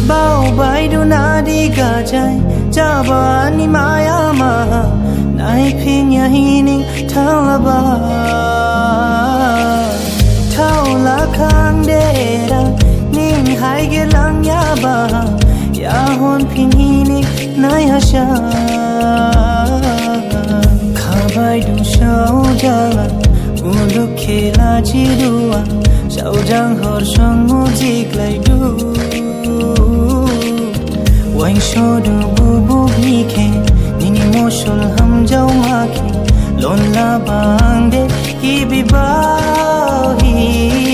bao bay du na đi cả trái cha ba ni maya ma nai phi nhà hining thao la ba thao la khang de ra ning hai ge lang ya ba ya hon phi hining nai ha sha kha bai du shao ja ulu khela chi du a shao jang hor sang mo jik lai du Wang show do bu bu hi ke nini mo shol ham jau ma ke lon la bang de hi bi ba hi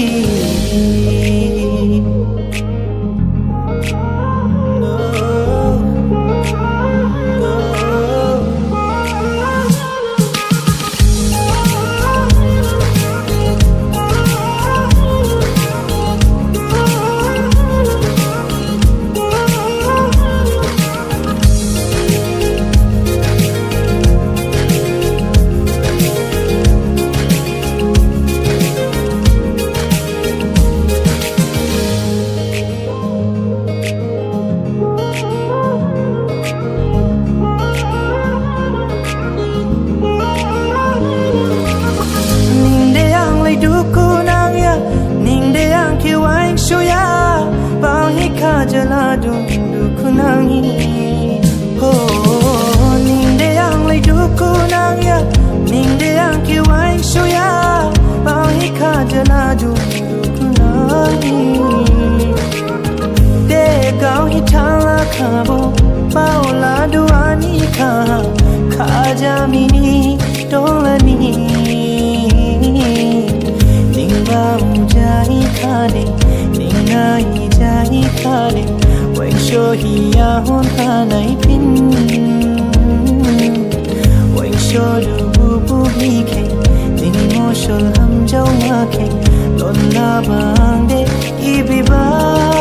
jala dung du kunangi ho ning de yang lai du kunang ya ning de yang ki wai sho ya ba hi kha jala dung du kunangi de gao hi tha la kha bo ba la du ani kha ja mi ni do la ni ning ba mu ja hi kha de ning na hi hi khale wang show hi ya hon ta nai pin wang show du bu bu hi ke ning mo shol ham jau ma ke lon la bang de i bi ba